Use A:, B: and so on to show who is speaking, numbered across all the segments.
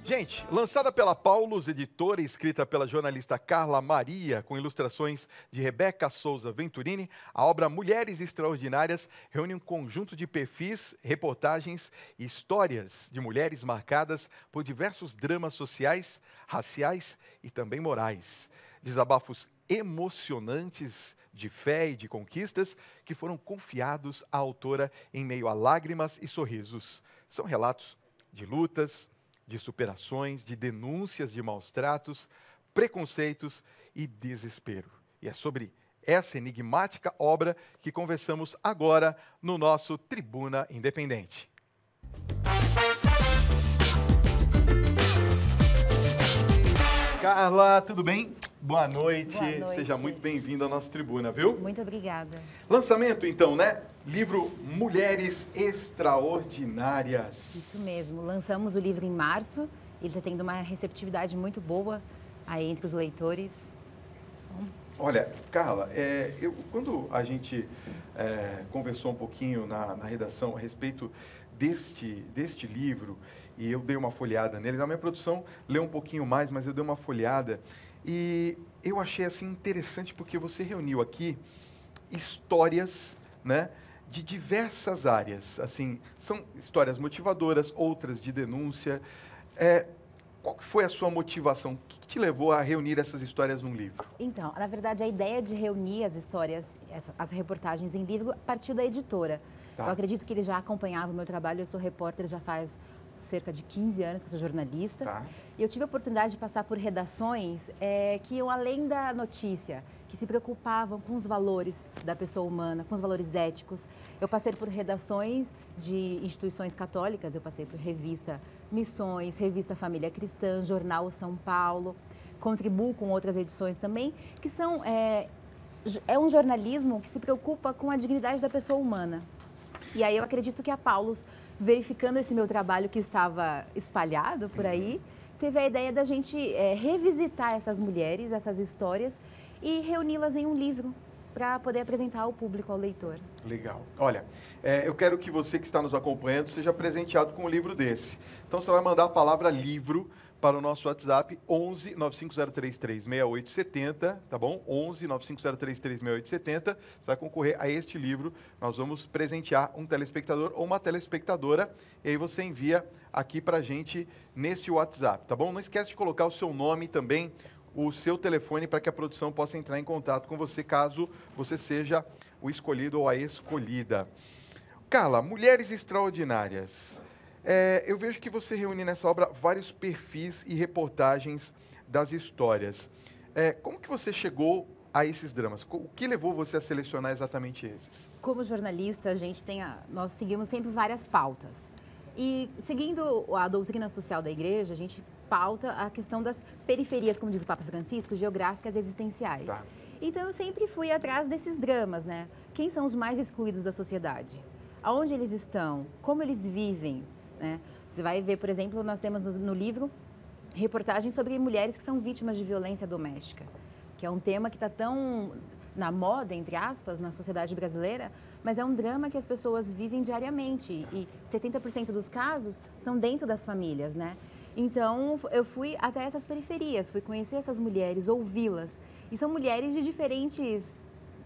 A: Gente, lançada pela Paulus Editora e escrita pela jornalista Carla Maria, com ilustrações de Rebeca Souza Venturini, a obra Mulheres Extraordinárias reúne um conjunto de perfis, reportagens e histórias de mulheres marcadas por diversos dramas sociais, raciais e também morais. Desabafos emocionantes de fé e de conquistas que foram confiados à autora em meio a lágrimas e sorrisos. São relatos de lutas, de superações, de denúncias de maus tratos, preconceitos e desespero. E é sobre essa enigmática obra que conversamos agora no nosso Tribuna Independente. Carla, tudo bem? Boa noite.
B: Boa noite.
A: Seja muito bem-vinda à nossa tribuna, viu?
B: Muito obrigada.
A: Lançamento, então, né? Livro Mulheres Extraordinárias.
B: Isso mesmo. Lançamos o livro em março. Ele está tendo uma receptividade muito boa aí entre os leitores.
A: Olha, Carla, quando a gente conversou um pouquinho na redação a respeito deste livro, e eu dei uma folheada nele, a minha produção leu um pouquinho mais, mas eu dei uma folheada, e eu achei assim interessante porque você reuniu aqui histórias, né, de diversas áreas. Assim, são histórias motivadoras, outras de denúncia. Qual que foi a sua motivação? O que te levou a reunir essas histórias num livro?
B: Então, na verdade, a ideia de reunir as histórias, as reportagens em livro, partiu da editora.
A: Tá.
B: Eu acredito que ele já acompanhava o meu trabalho. Eu sou repórter já faz cerca de 15 anos que eu sou jornalista.
A: Tá.
B: E eu tive a oportunidade de passar por redações que iam além da notícia, que se preocupavam com os valores da pessoa humana, com os valores éticos. Eu passei por redações de instituições católicas, eu passei por revista Missões, revista Família Cristã, Jornal São Paulo, contribuo com outras edições também, que são um jornalismo que se preocupa com a dignidade da pessoa humana. E aí eu acredito que a Paulus, verificando esse meu trabalho que estava espalhado por aí, teve a ideia da gente revisitar essas mulheres, essas histórias e reuni-las em um livro para poder apresentar ao público, ao leitor.
A: Legal. Olha, eu quero que você que está nos acompanhando seja presenteado com um livro desse. Então você vai mandar a palavra livro para o nosso WhatsApp 11 95033 6870, tá bom? 11 95033 6870. Você vai concorrer a este livro. Nós vamos presentear um telespectador ou uma telespectadora e aí você envia aqui para a gente nesse WhatsApp, tá bom? Não esquece de colocar o seu nome também, o seu telefone para que a produção possa entrar em contato com você caso você seja o escolhido ou a escolhida. Carla, Mulheres Extraordinárias. Eu vejo que você reúne nessa obra vários perfis e reportagens das histórias. Como que você chegou a esses dramas? O que levou você a selecionar exatamente esses?
B: Como jornalista, nós seguimos sempre várias pautas. E seguindo a doutrina social da igreja, a gente pauta a questão das periferias, como diz o Papa Francisco, geográficas e existenciais.
A: Tá.
B: Então eu sempre fui atrás desses dramas, né? Quem são os mais excluídos da sociedade? Aonde eles estão? Como eles vivem? Né? Você vai ver, por exemplo, nós temos no livro reportagens sobre mulheres que são vítimas de violência doméstica, que é um tema que está tão na moda, entre aspas, na sociedade brasileira, mas é um drama que as pessoas vivem diariamente e 70% dos casos são dentro das famílias, né? Então, eu fui até essas periferias, fui conhecer essas mulheres, ouvi-las. E são mulheres de diferentes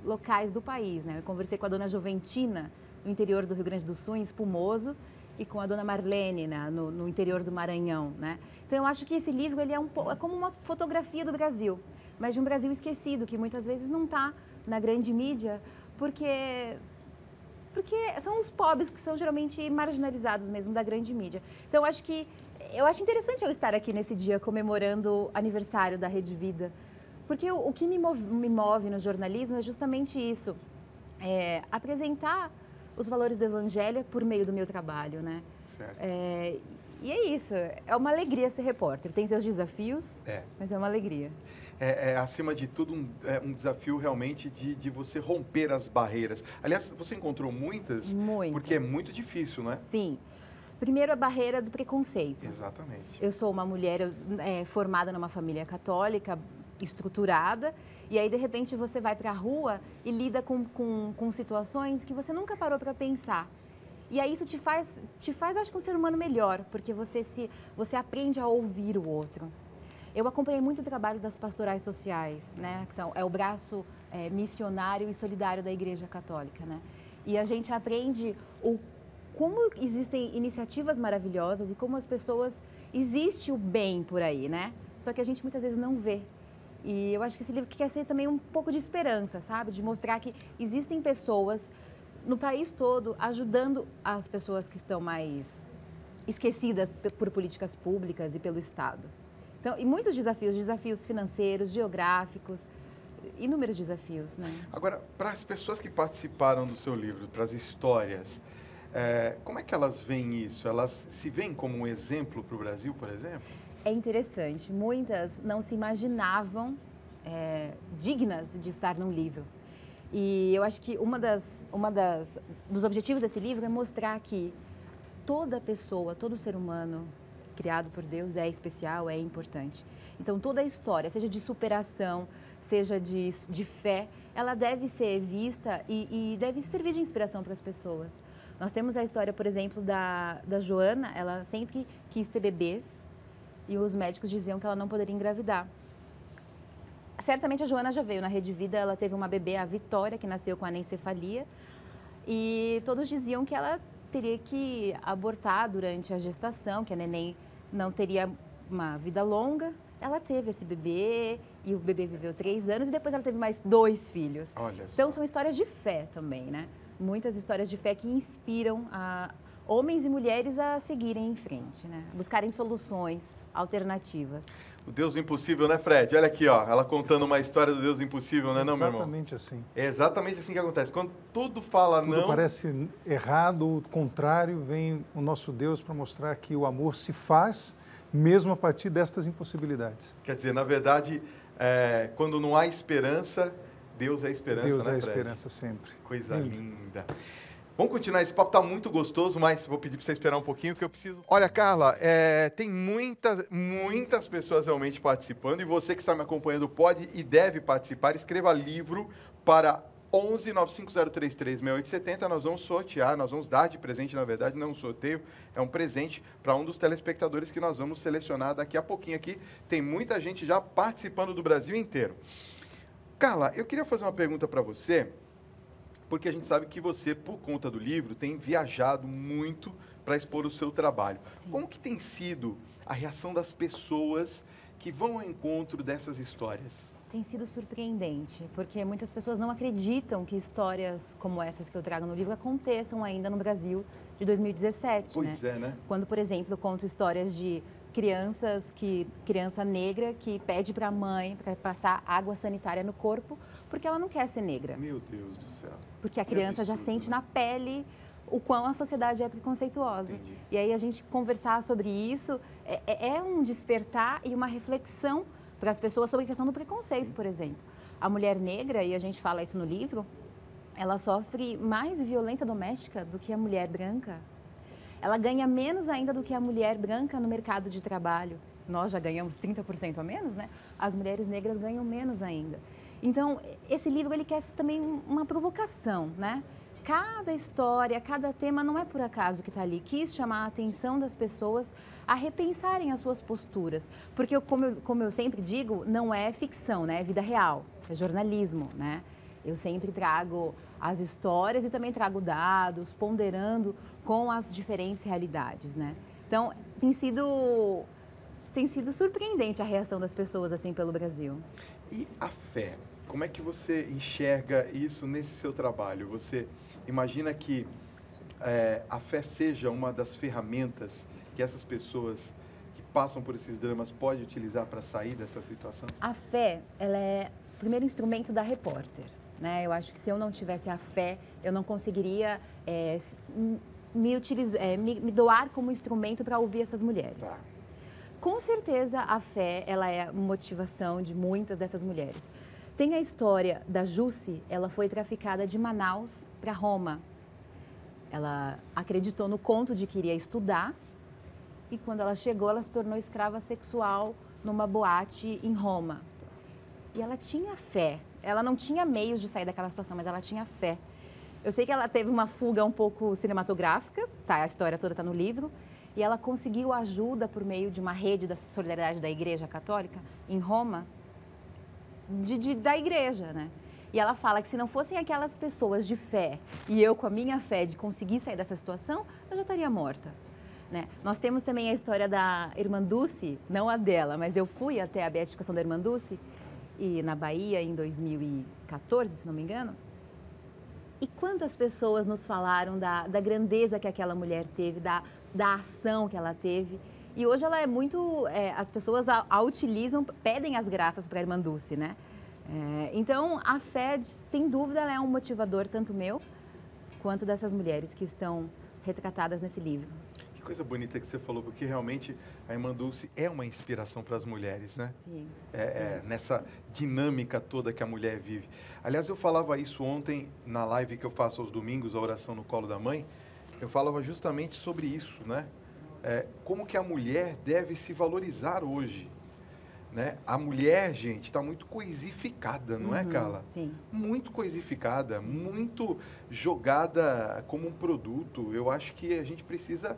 B: locais do país, né? Eu conversei com a dona Juventina, no interior do Rio Grande do Sul, em Espumoso, e com a dona Marlene, né, no interior do Maranhão, né? Então, eu acho que esse livro ele é como uma fotografia do Brasil, mas de um Brasil esquecido, que muitas vezes não está na grande mídia, porque são os pobres que são geralmente marginalizados mesmo da grande mídia. Então, eu acho interessante eu estar aqui nesse dia comemorando o aniversário da Rede Vida, porque o que me move no jornalismo é justamente isso, apresentar os valores do Evangelho por meio do meu trabalho, né?
A: Certo.
B: E é isso, é uma alegria ser repórter. Tem seus desafios, mas é uma alegria.
A: Acima de tudo, um desafio realmente de você romper as barreiras. Aliás, você encontrou muitas?
B: Muitas.
A: Porque é muito difícil, né?
B: Sim. Primeiro, a barreira do preconceito.
A: Exatamente.
B: Eu sou uma mulher formada numa família católica, estruturada, e aí, de repente, você vai para a rua e lida com situações que você nunca parou para pensar. E aí isso te faz, acho que um ser humano melhor, porque você aprende a ouvir o outro. Eu acompanhei muito o trabalho das pastorais sociais, né, que é o braço missionário e solidário da Igreja Católica, né? E a gente aprende como existem iniciativas maravilhosas e como as pessoas, existe o bem por aí, né? Só que a gente muitas vezes não vê. E eu acho que esse livro quer ser também um pouco de esperança, sabe? De mostrar que existem pessoas no país todo ajudando as pessoas que estão mais esquecidas por políticas públicas e pelo Estado. Então, e muitos desafios financeiros, geográficos, inúmeros desafios, né?
A: Agora, para as pessoas que participaram do seu livro, para as histórias, como é que elas veem isso? Elas se veem como um exemplo para o Brasil, por exemplo?
B: É interessante. Muitas não se imaginavam dignas de estar num livro. E eu acho que dos objetivos desse livro é mostrar que toda pessoa, todo ser humano criado por Deus é especial, é importante. Então, toda a história, seja de superação, seja de fé, ela deve ser vista e deve servir de inspiração para as pessoas. Nós temos a história, por exemplo, da Joana. Ela sempre quis ter bebês e os médicos diziam que ela não poderia engravidar. Certamente a Joana já veio na Rede Vida, ela teve uma bebê, a Vitória, que nasceu com anencefalia, e todos diziam que ela teria que abortar durante a gestação, que a neném não teria uma vida longa. Ela teve esse bebê e o bebê viveu 3 anos e depois ela teve mais 2 filhos.
A: Olha só.
B: Então são histórias de fé também, né? Muitas histórias de fé que inspiram homens e mulheres a seguirem em frente, né? Buscarem soluções alternativas.
A: O Deus do impossível, né, Fred? Olha aqui, ó, ela contando uma história do Deus do impossível, né, não, meu irmão?
C: Exatamente assim.
A: É exatamente assim que acontece. Quando tudo fala
C: Tudo
A: não...
C: parece errado, o contrário, vem o nosso Deus para mostrar que o amor se faz mesmo a partir destas impossibilidades.
A: Quer dizer, na verdade, quando não há esperança, Deus é a esperança,
C: Deus
A: né,
C: é a
A: Fred?
C: esperança sempre.
A: Coisa
C: Lindo.
A: linda. Vamos continuar, esse papo está muito gostoso, mas vou pedir para você esperar um pouquinho que eu preciso... Olha, Carla, tem muitas pessoas realmente participando e você que está me acompanhando pode e deve participar. Escreva livro para 11 95033 6870. Nós vamos sortear, nós vamos dar de presente, na verdade, não um sorteio, é um presente para um dos telespectadores que nós vamos selecionar daqui a pouquinho aqui. Tem muita gente já participando do Brasil inteiro. Carla, eu queria fazer uma pergunta para você, porque a gente sabe que você, por conta do livro, tem viajado muito para expor o seu trabalho.
B: Sim.
A: Como que tem sido a reação das pessoas que vão ao encontro dessas histórias?
B: Tem sido surpreendente, porque muitas pessoas não acreditam que histórias como essas que eu trago no livro aconteçam ainda no Brasil de 2017,
A: Pois
B: né?
A: é, né?
B: Quando, por exemplo, eu conto histórias de criança negra que pede para a mãe para passar água sanitária no corpo porque ela não quer ser negra.
A: Meu Deus do céu.
B: Porque a criança já
A: absurdo,
B: sente
A: né?
B: na pele o quão a sociedade é preconceituosa.
A: Entendi.
B: E aí a gente conversar sobre isso é um despertar e uma reflexão para as pessoas sobre a questão do preconceito,
A: Sim.
B: por exemplo. A mulher negra, e a gente fala isso no livro, ela sofre mais violência doméstica do que a mulher branca. Ela ganha menos ainda do que a mulher branca no mercado de trabalho. Nós já ganhamos 30% a menos, né? As mulheres negras ganham menos ainda. Então, esse livro ele quer ser também uma provocação, né? Cada história, cada tema não é por acaso que está ali. Quis chamar a atenção das pessoas a repensarem as suas posturas. Porque, como eu sempre digo, não é ficção, né? É vida real, é jornalismo, né? Eu sempre trago as histórias e também trago dados, ponderando com as diferentes realidades, né? Então, tem sido surpreendente a reação das pessoas assim pelo Brasil.
A: E a fé? Como é que você enxerga isso nesse seu trabalho? Você imagina que a fé seja uma das ferramentas que essas pessoas que passam por esses dramas podem utilizar para sair dessa situação?
B: A fé, ela é o primeiro instrumento da repórter, né? Eu acho que se eu não tivesse a fé, eu não conseguiria me doar como instrumento para ouvir essas mulheres.
A: Tá.
B: Com certeza, a fé, ela é a motivação de muitas dessas mulheres. Tem a história da Jusce, ela foi traficada de Manaus para Roma. Ela acreditou no conto de que iria estudar e quando ela chegou, ela se tornou escrava sexual numa boate em Roma. E ela tinha fé. Ela não tinha meios de sair daquela situação, mas ela tinha fé. Eu sei que ela teve uma fuga um pouco cinematográfica, tá? A história toda está no livro. E ela conseguiu ajuda por meio de uma rede da solidariedade da Igreja Católica em Roma, da igreja, né? E ela fala que se não fossem aquelas pessoas de fé e eu com a minha fé de conseguir sair dessa situação, eu já estaria morta. Né? Nós temos também a história da Irmã Dulce, não a dela, mas eu fui até a beatificação da Irmã Dulce, e na Bahia em 2014, se não me engano. E quantas pessoas nos falaram da grandeza que aquela mulher teve, da ação que ela teve. E hoje ela é muito... as pessoas a utilizam, pedem as graças para a Irmã Dulce, né? Então, a fé, sem dúvida, ela é um motivador tanto meu quanto dessas mulheres que estão retratadas nesse livro.
A: Que coisa bonita que você falou, porque realmente a Irmã Dulce é uma inspiração para as mulheres, né?
B: Sim, sim.
A: Nessa dinâmica toda que a mulher vive. Aliás, eu falava isso ontem na live que eu faço aos domingos, a oração no colo da mãe. Eu falava justamente sobre isso, né? Como que a mulher deve se valorizar hoje. Né? A mulher, gente, está muito coisificada, não é, Carla?
B: Sim.
A: Muito coisificada, muito jogada como um produto. Eu acho que a gente precisa,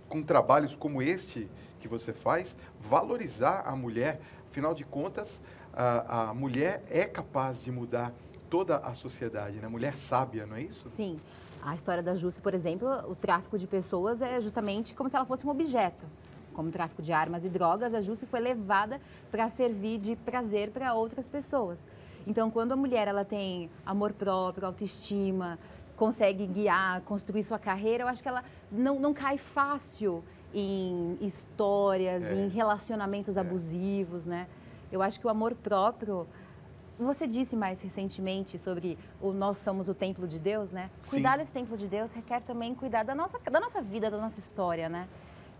A: com trabalhos como este que você faz, valorizar a mulher. Afinal de contas, a mulher é capaz de mudar toda a sociedade, né? A mulher sábia, não é isso?
B: Sim. A história da Jusce, por exemplo, o tráfico de pessoas é justamente como se ela fosse um objeto. Como o tráfico de armas e drogas, a Jusce foi levada para servir de prazer para outras pessoas. Então, quando a mulher ela tem amor próprio, autoestima, consegue guiar, construir sua carreira, eu acho que ela não cai fácil em histórias, em relacionamentos abusivos, né? Eu acho que o amor próprio... Você disse mais recentemente sobre nós somos o templo de Deus, né?
A: Sim.
B: Cuidar desse templo de Deus requer também cuidar da nossa vida, da nossa história, né?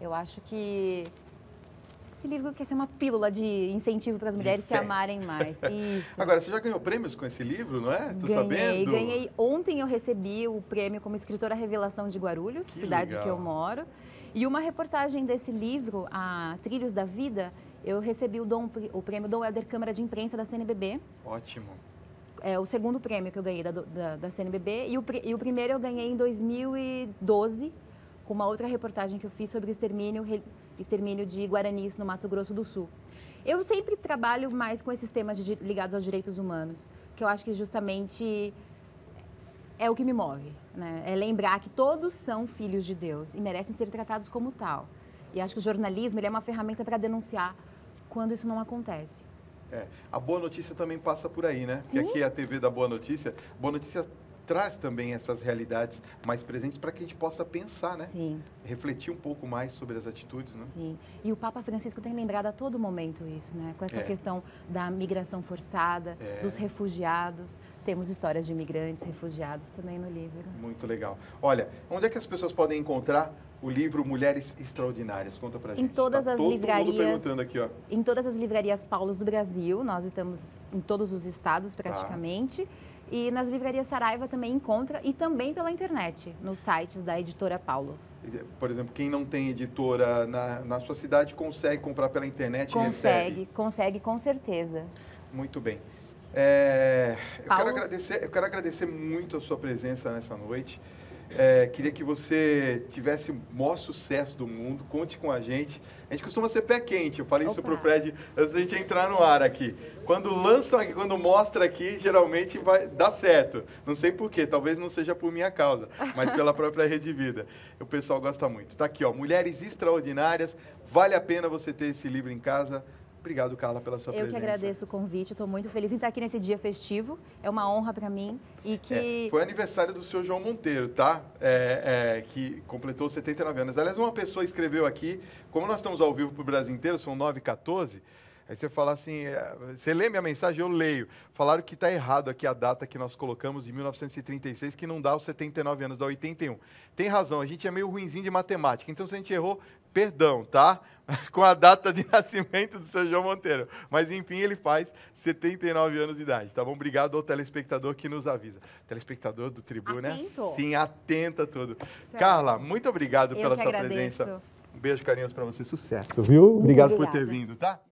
B: Eu acho que esse livro quer ser uma pílula de incentivo para as mulheres se amarem mais. Isso.
A: Agora, você já ganhou prêmios com esse livro, não é? Tô sabendo?
B: Ganhei. Ontem eu recebi o prêmio como escritora revelação de Guarulhos, cidade que eu moro. E uma reportagem desse livro, a Trilhos da Vida, eu recebi o prêmio Dom Helder Câmara de Imprensa da CNBB.
A: Ótimo.
B: É o segundo prêmio que eu ganhei da CNBB. E o primeiro eu ganhei em 2012, com uma outra reportagem que eu fiz sobre o extermínio de guaranis no Mato Grosso do Sul. Eu sempre trabalho mais com esses temas ligados aos direitos humanos, que eu acho que justamente é o que me move, né? É lembrar que todos são filhos de Deus e merecem ser tratados como tal. E acho que o jornalismo ele é uma ferramenta para denunciar quando isso não acontece.
A: A Boa Notícia também passa por aí, né?
B: Sim.
A: Porque aqui é a TV da Boa Notícia. Boa Notícia traz também essas realidades mais presentes para que a gente possa pensar, né?
B: Sim.
A: Refletir um pouco mais sobre as atitudes, né?
B: Sim. E o Papa Francisco tem lembrado a todo momento isso, né? Com essa questão da migração forçada, dos refugiados. Temos histórias de imigrantes, refugiados também no livro.
A: Muito legal. Olha, onde é que as pessoas podem encontrar o livro Mulheres Extraordinárias? Conta pra gente.
B: Em todas as livrarias.
A: Todo mundo perguntando aqui, ó.
B: Em todas as livrarias Paulos do Brasil. Nós estamos em todos os estados praticamente. E nas livrarias Saraiva também encontra, e também pela internet, nos sites da editora Paulos.
A: Por exemplo, quem não tem editora na sua cidade consegue comprar pela internet e recebe?
B: Consegue, com certeza.
A: Muito bem. Eu quero agradecer muito a sua presença nessa noite. Queria que você tivesse o maior sucesso do mundo, conte com a gente. A gente costuma ser pé quente, eu falei isso pro Fred antes da gente entrar no ar aqui. Quando lançam aqui, quando mostra aqui, geralmente vai dar certo. Não sei porquê, talvez não seja por minha causa, mas pela própria Rede Vida. O pessoal gosta muito. Tá aqui, ó, Mulheres Extraordinárias, vale a pena você ter esse livro em casa. Obrigado, Carla, pela sua presença.
B: Eu que agradeço o convite, estou muito feliz em estar aqui nesse dia festivo, é uma honra para mim. E que...
A: Foi aniversário do seu João Monteiro, tá? Que completou 79 anos. Aliás, uma pessoa escreveu aqui, como nós estamos ao vivo para o Brasil inteiro, são 9h14, aí você fala assim, você lê minha mensagem? Eu leio. Falaram que está errado aqui a data que nós colocamos de 1936, que não dá os 79 anos, dá 81. Tem razão, a gente é meio ruinzinho de matemática, então se a gente errou, perdão, tá? Com a data de nascimento do seu João Monteiro. Mas, enfim, ele faz 79 anos de idade, tá bom? Obrigado ao telespectador que nos avisa. Telespectador do Tribu, né? Sim, atenta a tudo. Certo. Carla, muito obrigado pela sua presença. Um beijo, carinhos para você. Sucesso, viu? Obrigado por ter vindo, tá?